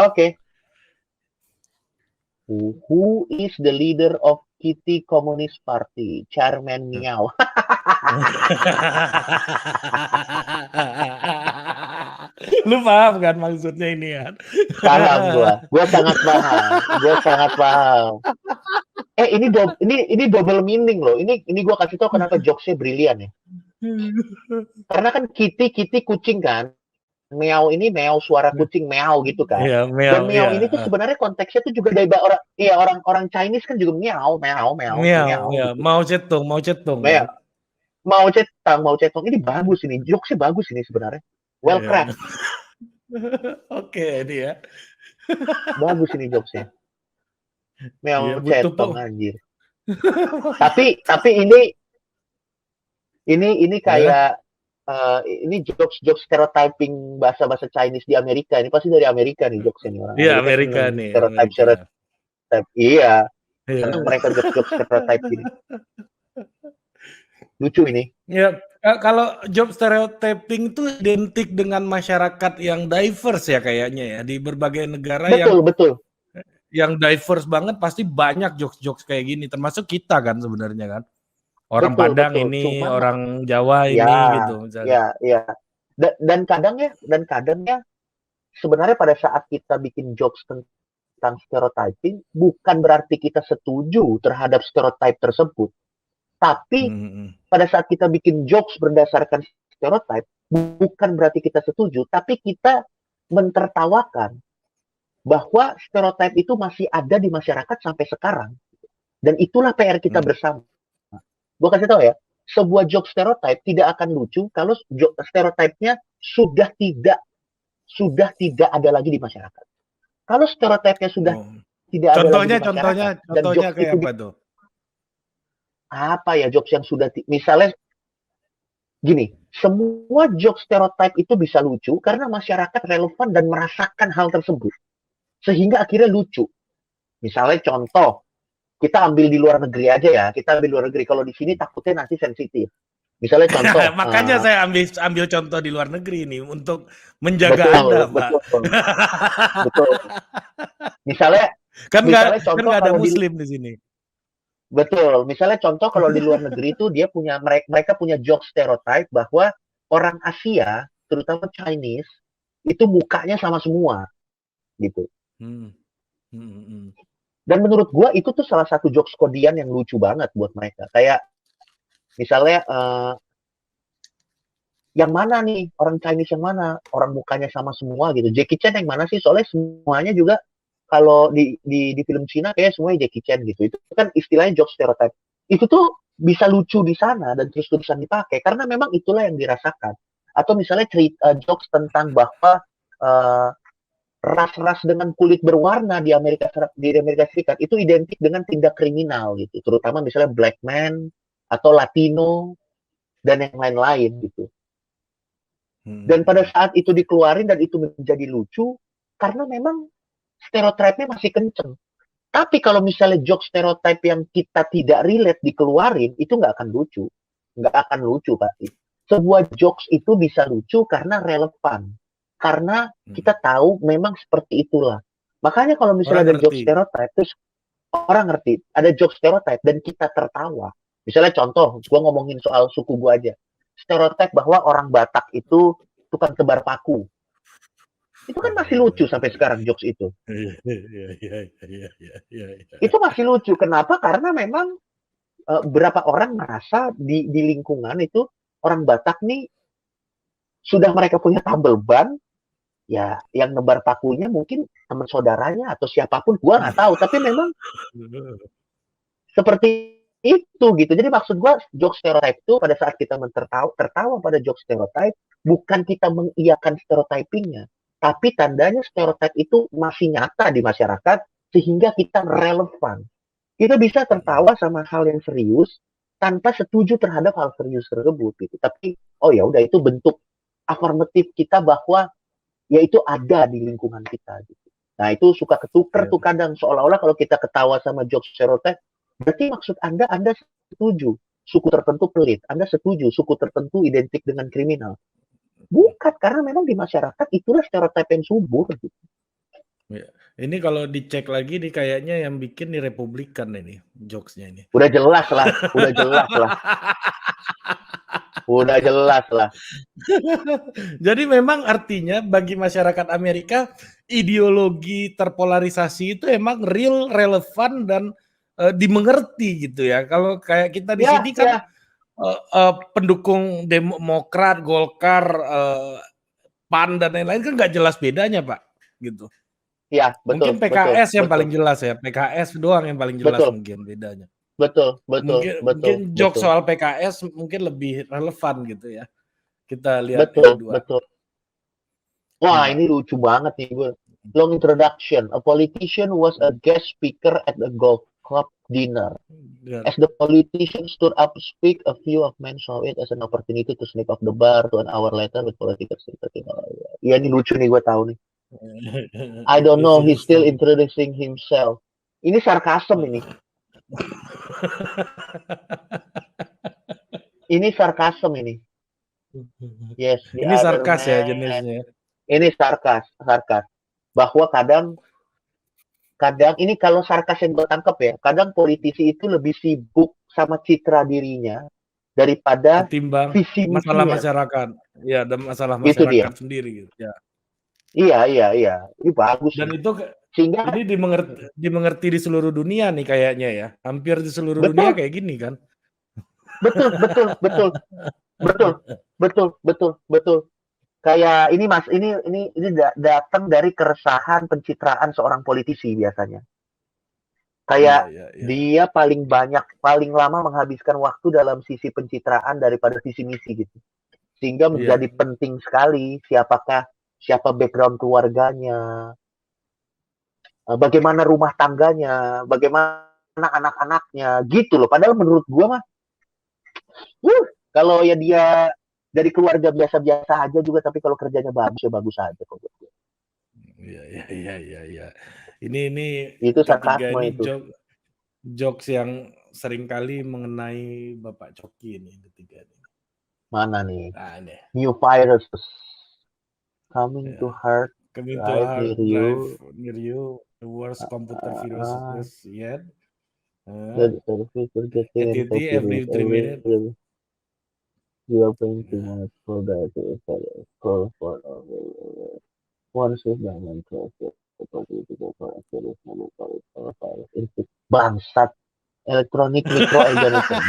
Oke. Who is the leader of Kitty Communist Party? Chairman Miao. Lu paham kan maksudnya ini kan? Paham gua sangat paham. Ini double meaning loh. Ini gua kasih tau kenapa jokesnya brilian ya. Karena kan Kitty kucing kan. Meow ini meow suara kucing meow gitu kan. Iya, Dan meow iya. ini tuh sebenarnya konteksnya tuh juga dari orang Chinese kan juga meow Iya. gitu. Mao Zedong Meow. kan. Mao Zedong ini bagus ini. Jokesnya bagus ini sebenarnya. Well Iya. craft. Oke, ini ya. Bagus ini jokesnya. Iya, Mao butuh Zedong anjir. Tapi ini kayak ini jokes stereotyping bahasa Chinese di Amerika. Ini pasti dari Amerika nih jokesnya nih orang. Iya, Amerika seneng nih. stereotype. Iya. Iya. Seneng mereka jokes stereotype gini. Lucu ini. Ya, kalau job stereotyping itu identik dengan masyarakat yang diverse ya kayaknya ya. Di berbagai negara Betul. yang diverse banget pasti banyak jokes-jokes kayak gini. Termasuk kita kan sebenarnya kan. Orang Padang ini, Cuman, orang Jawa ini gitu misalnya. Ya. Dan kadang ya sebenarnya pada saat kita bikin jokes tentang stereotyping bukan berarti kita setuju terhadap stereotype tersebut. Tapi pada saat kita bikin jokes berdasarkan stereotype bukan berarti kita setuju, tapi kita mentertawakan bahwa stereotype itu masih ada di masyarakat sampai sekarang. Dan itulah PR kita bersama. Gue kasih tahu ya, sebuah joke stereotype tidak akan lucu kalau stereotipnya sudah tidak ada lagi di masyarakat. Kalau stereotipnya sudah tidak ada lagi di masyarakat, contohnya kayak apa tuh? Apa ya jokes yang sudah misalnya gini, semua joke stereotype itu bisa lucu karena masyarakat relevan dan merasakan hal tersebut sehingga akhirnya lucu. Misalnya contoh, kita ambil di luar negeri aja ya. Kita ambil luar negeri. Kalau di sini takutnya nanti sensitif. Misalnya contoh. Makanya saya ambil contoh di luar negeri ini untuk menjaga Anda, Pak. Betul. Misalnya contoh nggak ada Muslim di sini. Betul. Misalnya contoh kalau di luar negeri itu mereka punya joke stereotype bahwa orang Asia, terutama Chinese, itu mukanya sama semua, gitu. Dan menurut gue itu tuh salah satu jokes kodian yang lucu banget buat mereka. Kayak misalnya yang mana nih orang Chinese yang mana, orang mukanya sama semua gitu. Jackie Chan yang mana sih? Soalnya semuanya juga kalau di film Cina kayak semuanya Jackie Chan gitu. Itu kan istilahnya jokes stereotype. Itu tuh bisa lucu di sana dan terus-terusan dipakai karena memang itulah yang dirasakan. Atau misalnya jokes tentang bahwa ras-ras dengan kulit berwarna di Amerika Serikat itu identik dengan tindak kriminal gitu, terutama misalnya black man atau Latino dan yang lain-lain gitu. Dan pada saat itu dikeluarin dan itu menjadi lucu karena memang stereotipnya masih kenceng. Tapi kalau misalnya joke stereotype yang kita tidak relate dikeluarin, itu nggak akan lucu pasti. Sebuah jokes itu bisa lucu karena relevan. Karena kita tahu memang seperti itulah. Makanya kalau misalnya ada joke stereotype, terus orang ngerti, ada joke stereotype dan kita tertawa. Misalnya contoh, gue ngomongin soal suku gue aja. Stereotype bahwa orang Batak itu tukang tebar paku. Itu kan masih lucu sampai sekarang jokes itu. Itu masih lucu. Kenapa? Karena memang berapa orang merasa di lingkungan itu orang Batak nih sudah mereka punya tambal ban, ya yang nebar pakunya mungkin teman saudaranya atau siapapun, gua nggak tahu, tapi memang seperti itu gitu. Jadi maksud gua joke stereotype itu pada saat kita tertawa pada joke stereotype, bukan kita mengiyakan stereotypingnya, tapi tandanya stereotype itu masih nyata di masyarakat sehingga kita relevan. Kita bisa tertawa sama hal yang serius tanpa setuju terhadap hal serius tersebut gitu. Tapi oh ya udah, itu bentuk afirmatif kita bahwa ya itu ada di lingkungan kita gitu. Nah itu suka ketuker tuh kadang, seolah-olah kalau kita ketawa sama jokes stereotype berarti maksud Anda setuju suku tertentu pelit, Anda setuju suku tertentu identik dengan kriminal. Bukan, karena memang di masyarakat itulah stereotype yang subur gitu. Ya. Ini kalau dicek lagi nih kayaknya yang bikin nih Republikan ini, jokes-nya ini. Udah jelas lah, udah jelas lah, udah jelas lah. Jadi memang artinya bagi masyarakat Amerika, ideologi terpolarisasi itu emang real, relevan, dan, dimengerti gitu ya. Kalau kayak kita di Ya, sini kan, ya, pendukung Demokrat, Golkar, PAN, dan lain-lain kan nggak jelas bedanya, Pak, gitu. ya, Mungkin betul, betul, PKS yang betul, paling jelas ya, PKS doang yang paling jelas betul, mungkin bedanya. betul, betul, Mungkin betul, mungkin jokes betul, soal PKS mungkin lebih relevan gitu ya, kita lihat yang betul, kedua. betul. Wah, Nah, ini lucu banget nih gue. Long introduction. A politician was a guest speaker at a golf club dinner. dan As the politician stood up to speak, a few of men saw it as an opportunity to sneak off the bar to an hour later with political sympathy. Iya, ini lucu nih, gue tahu nih. I don't know, he's still introducing himself. Ini sarkasm ini. Ini sarkasm ini. Yes, the Ini other sarkas ya man. jenisnya. Ini sarkas. Bahwa kadang ini kalau sarkas yang gue tangkap ya, kadang politisi itu lebih sibuk sama citra dirinya daripada Ketimbang visi masalah misinya. masyarakat. Ya, dan masalah Itu dia. masyarakat sendiri gitu, ya. Iya, iya, iya. Ini bagus Dan nih. itu Sehingga ini dimengerti di seluruh dunia nih kayaknya ya. Hampir di seluruh dunia betul, kayak gini kan. betul, betul, betul, betul, betul, betul, betul. Kayak ini Mas, ini datang dari keresahan pencitraan seorang politisi biasanya. Iya, Kayak iya, iya. dia paling lama menghabiskan waktu dalam sisi pencitraan daripada visi misi gitu. Sehingga Iya. menjadi penting sekali siapa background keluarganya, bagaimana rumah tangganya, bagaimana anak-anaknya, gitu loh. Padahal menurut gua mah, kalau ya dia dari keluarga biasa-biasa aja juga, tapi kalau kerjanya bagus ya bagus aja kok. Iya, iya, iya, iya, iya. Ini Itu ketiga sarkasme ini itu. jokes yang seringkali mengenai Bapak Coki ini ketiga ini. Mana nih? Nah, ini. New virus coming Ya. to hard Coming to drive hard near drive you. near you, the worst computer viruses yet. The service is getting ATT every 3 minutes. you are paying too much for that. Call for once is done and trust seperti itu for serious bangsat electronic microorganism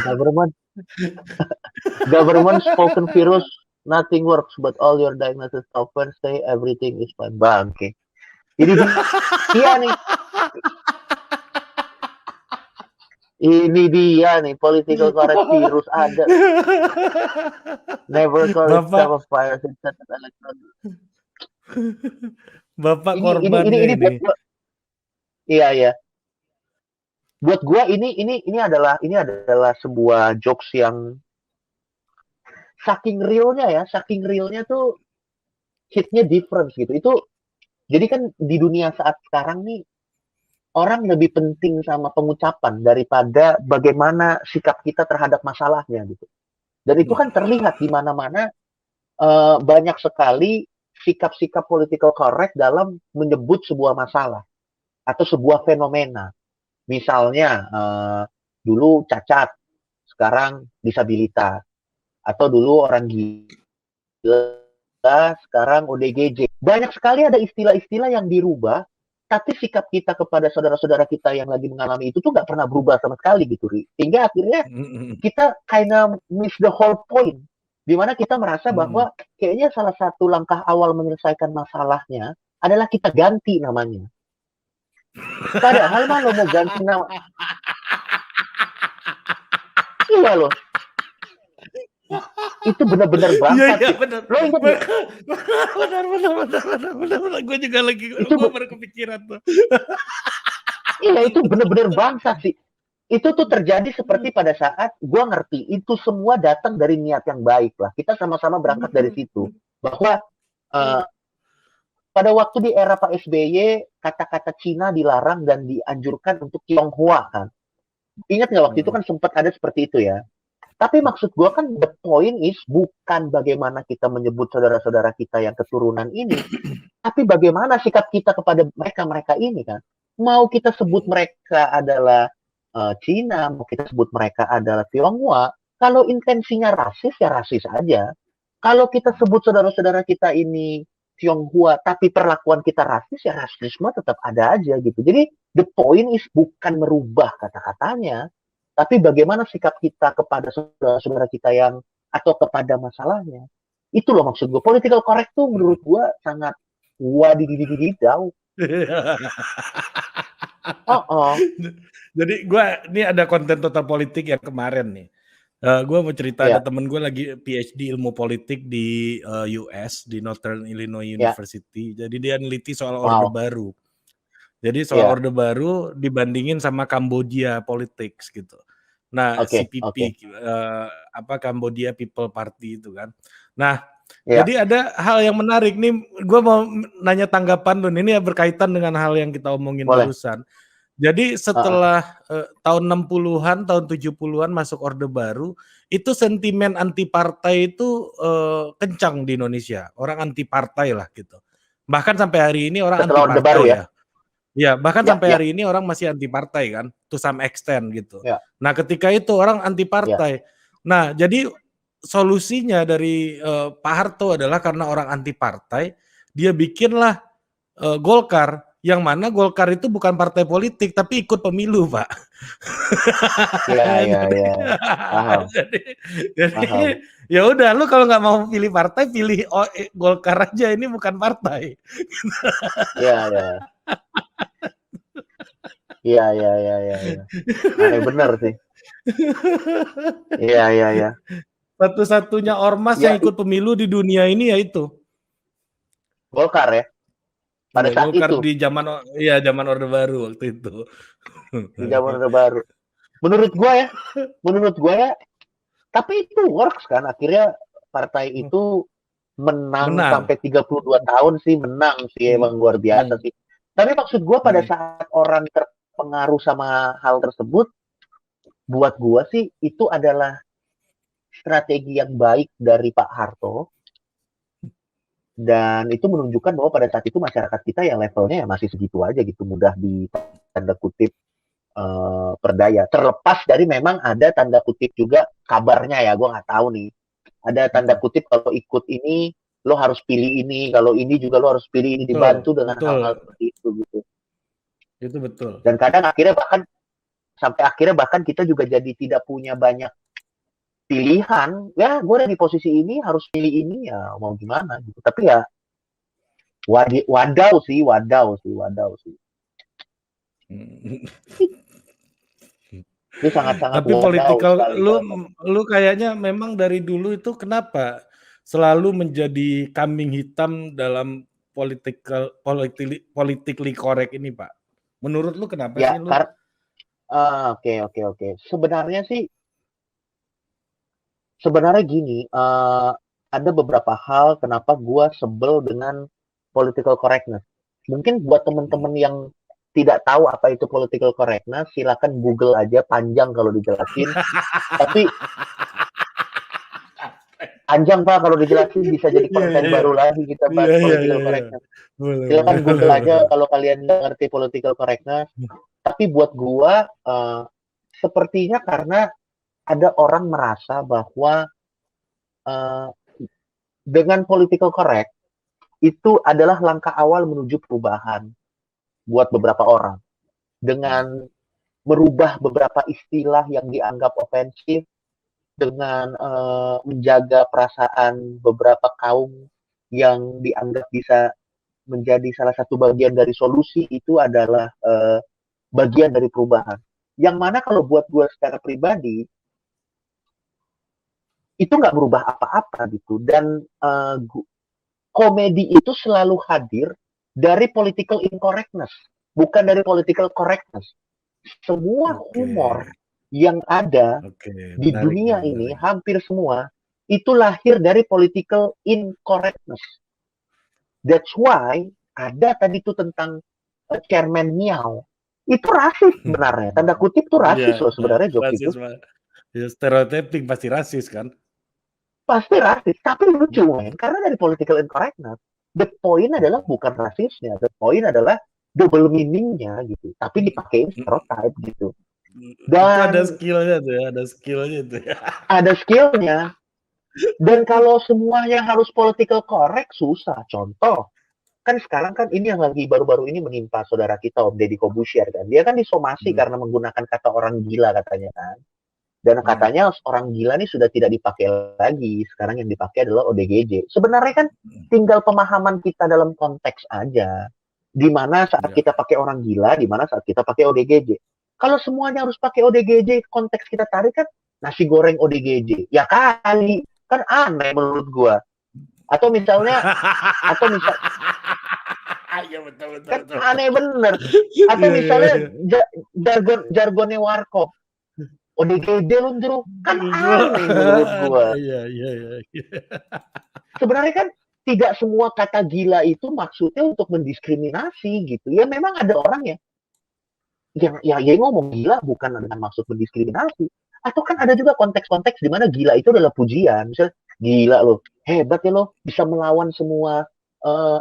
government spoken virus nothing works but all your diagnosis software say everything is fine bangke ini dia nih nih political correct virus ada never call itself a Bapak virus instead of electronic Bapak ini korbannya ini. buat gua iya buat gua ini adalah sebuah jokes yang saking realnya tuh hitnya difference gitu. Itu jadi kan di dunia saat sekarang nih orang lebih penting sama pengucapan daripada bagaimana sikap kita terhadap masalahnya gitu. Dan itu kan terlihat di mana-mana banyak sekali sikap-sikap political correct dalam menyebut sebuah masalah atau sebuah fenomena. Misalnya dulu cacat, sekarang disabilitas, atau dulu orang gila, sekarang ODGJ. Banyak sekali ada istilah-istilah yang dirubah, tapi sikap kita kepada saudara-saudara kita yang lagi mengalami itu tuh nggak pernah berubah sama sekali gitu, Ri. Hingga akhirnya kita kinda miss the whole point. Dimana kita merasa bahwa kayaknya salah satu langkah awal menyelesaikan masalahnya adalah kita ganti namanya. Padahal mah lo mau ganti nama. Iya loh. Itu benar-benar Iya, bangsat iya, sih. benar. Lo ingat nggak? Benar. Gue juga lagi, Itu gue baru kepikiran tuh. iya itu benar-benar bangsat sih. Itu tuh terjadi seperti pada saat gue ngerti itu semua datang dari niat yang baik lah. Kita sama-sama berangkat dari situ bahwa pada waktu di era Pak SBY kata-kata Cina dilarang dan dianjurkan untuk Tionghoa kan. Ingat nggak waktu itu kan sempat ada seperti itu ya. Tapi maksud gue kan the point is bukan bagaimana kita menyebut saudara-saudara kita yang keturunan ini, tapi bagaimana sikap kita kepada mereka-mereka ini kan. Mau kita sebut mereka adalah Cina, mau kita sebut mereka adalah Tionghoa, kalau intensinya rasis ya rasis aja. Kalau kita sebut saudara-saudara kita ini Tionghoa, tapi perlakuan kita rasis ya rasisme tetap ada aja gitu. Jadi the point is bukan merubah kata-katanya, tapi bagaimana sikap kita kepada saudara-saudara kita yang atau kepada masalahnya. Itu loh maksud gue. Political correct tuh menurut gue sangat wadididididau. Jadi ini ada konten total politik yang kemarin nih. Gue mau cerita ada temen gue lagi PhD ilmu politik di US di Northern Illinois University. Jadi dia neliti soal Orde Baru. Jadi soal Orde Baru dibandingin sama Kamboja politics gitu. Nah, CPP Cambodia People Party itu kan. Nah, jadi ada hal yang menarik nih. Gue mau nanya tanggapan lu. Ini berkaitan dengan hal yang kita omongin barusan. Jadi setelah tahun 60-an, tahun 70-an masuk Orde Baru, itu sentimen anti partai itu kencang di Indonesia. Orang anti partai lah gitu. Bahkan sampai hari ini orang anti partai ya. Ya, bahkan sampai hari ini orang masih anti partai kan, to some extent gitu. Nah, ketika itu orang anti partai. Nah, jadi solusinya dari Pak Harto adalah karena orang anti partai, dia bikinlah Golkar, yang mana Golkar itu bukan partai politik tapi ikut pemilu, Pak. Iya. Jadi ya udah, lu kalau nggak mau pilih partai, pilih Golkar aja, ini bukan partai. Iya. Aneh bener sih. Iya. Satu-satunya ormas yang ikut pemilu di dunia ini ya itu Golkar ya. Pada saat Golkar itu di zaman Orde Baru waktu itu. Di zaman Orde Baru. Menurut gue ya, tapi itu works kan. Akhirnya partai itu menang sampai 32 tahun sih, menang sih, emang luar biasa sih. Tapi maksud gue pada saat orang terpengaruh sama hal tersebut, buat gue sih itu adalah strategi yang baik dari Pak Harto, dan itu menunjukkan bahwa pada saat itu masyarakat kita yang levelnya ya masih segitu aja gitu, mudah di tanda kutip perdaya. Terlepas dari memang ada tanda kutip juga kabarnya ya, gue nggak tahu nih, ada tanda kutip kalau ikut ini lo harus pilih ini, kalau ini juga lo harus pilih ini, dibantu dengan hal-hal seperti itu gitu. Itu betul. Dan kadang akhirnya bahkan kita juga jadi tidak punya banyak pilihan. Ya, gue ada di posisi ini harus pilih ini, ya mau gimana gitu. Tapi ya wadaw sih. Itu sangat-sangat. Tapi political lu kayaknya memang dari dulu itu kenapa selalu menjadi kambing hitam dalam politically correct ini, Pak? Menurut lu kenapa sih lu? Oke. Sebenarnya gini, ada beberapa hal kenapa gue sebel dengan political correctness. Mungkin buat teman-teman yang tidak tahu apa itu political correctness, silakan Google aja, panjang kalau dijelasin. Tapi panjang Pak kalau dijelasin, bisa jadi konten baru lagi kita bahas political correctness. Silakan Google aja kalau kalian nggak ngerti political correctness. Tapi buat gua sepertinya karena ada orang merasa bahwa dengan political correct itu adalah langkah awal menuju perubahan buat beberapa orang. Dengan merubah beberapa istilah yang dianggap ofensif, dengan menjaga perasaan beberapa kaum yang dianggap bisa menjadi salah satu bagian dari solusi, itu adalah bagian dari perubahan. Yang mana kalau buat gue secara pribadi, itu nggak berubah apa-apa gitu. Dan komedi itu selalu hadir dari political incorrectness, bukan dari political correctness. Semua humor yang ada di dunia ini, hampir semua, itu lahir dari political incorrectness. That's why ada tadi tuh tentang Chairman Miao. Itu rasis sebenarnya. Tanda kutip tuh rasis loh sebenarnya joke itu. Ya stereotyping pasti rasis kan? Pasti rasis, tapi lucu men, karena dari political incorrectness, the point adalah bukan rasisnya, the point adalah double meaningnya gitu, tapi dipakein stereotype gitu. Itu ada Dan skill-nya tuh ya, ada skill-nya tuh ya. ada skillnya, dan kalau semuanya harus political correct, susah. Contoh, kan sekarang kan ini yang lagi baru-baru ini menimpa saudara kita Om Deddy Kobusier kan. Dia kan disomasi karena menggunakan kata orang gila katanya kan. Dan katanya orang gila nih sudah tidak dipakai lagi. Sekarang yang dipakai adalah ODGJ. Sebenarnya kan tinggal pemahaman kita dalam konteks aja. Di mana saat Ya. kita pakai orang gila, di mana saat kita pakai ODGJ. Kalau semuanya harus pakai ODGJ, konteks kita tarik kan nasi goreng ODGJ. Ya kali, kan aneh menurut gua. Atau misalnya Iya betul betul kan betul. aneh bener. Atau Iya, iya, misalnya iya. jargonnya warkop. ODGJ lu Ndro. Kan aneh menurut gua. Iya, iya, iya. Sebenarnya kan tidak semua kata gila itu maksudnya untuk mendiskriminasi gitu. Ya memang ada orang yang ngomong gila bukan dengan maksud mendiskriminasi. Atau kan ada juga konteks-konteks di mana gila itu adalah pujian. Misalnya, gila lo, hebat ya lo, bisa melawan semua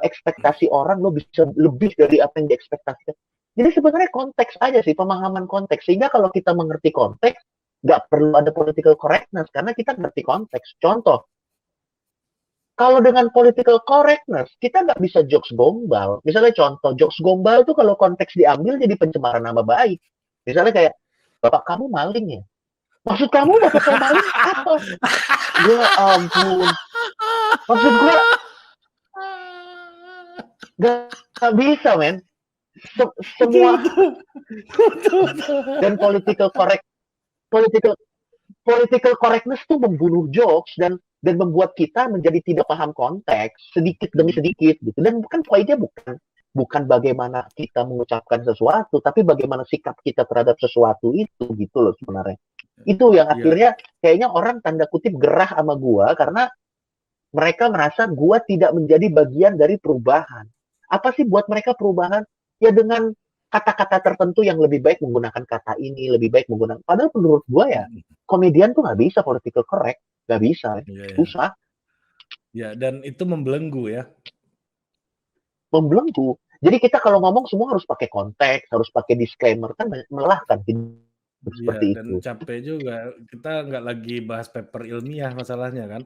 ekspektasi orang, lo bisa lebih dari apa yang diekspektasikan. Jadi sebenarnya konteks aja sih, pemahaman konteks. Sehingga kalau kita mengerti konteks, nggak perlu ada political correctness, karena kita ngerti konteks. Contoh, kalau dengan political correctness, kita nggak bisa jokes gombal. Misalnya contoh, jokes gombal tuh kalau konteks diambil jadi pencemaran nama baik. Misalnya kayak, bapak kamu maling ya? Maksud kamu bapak saya maling apa? Ya ampun. Maksud gue, nggak bisa men. Semua dan political political correctness tuh membunuh jokes dan membuat kita menjadi tidak paham konteks sedikit demi sedikit gitu. Dan bukan poinnya bukan bagaimana kita mengucapkan sesuatu, tapi bagaimana sikap kita terhadap sesuatu itu gitu loh sebenarnya. Itu yang akhirnya kayaknya orang tanda kutip gerah sama gua karena mereka merasa gua tidak menjadi bagian dari perubahan. Apa sih buat mereka perubahan? Ya dengan kata-kata tertentu yang lebih baik menggunakan kata ini, lebih baik menggunakan. Padahal menurut gua ya, komedian tuh nggak bisa political correct, nggak bisa, Iya, iya. susah, Ya, dan itu membelenggu ya. membelenggu. Jadi kita kalau ngomong semua harus pakai konteks, harus pakai disclaimer, kan melelahkan Iya, seperti dan itu. capek juga. Kita nggak lagi bahas paper ilmiah masalahnya kan.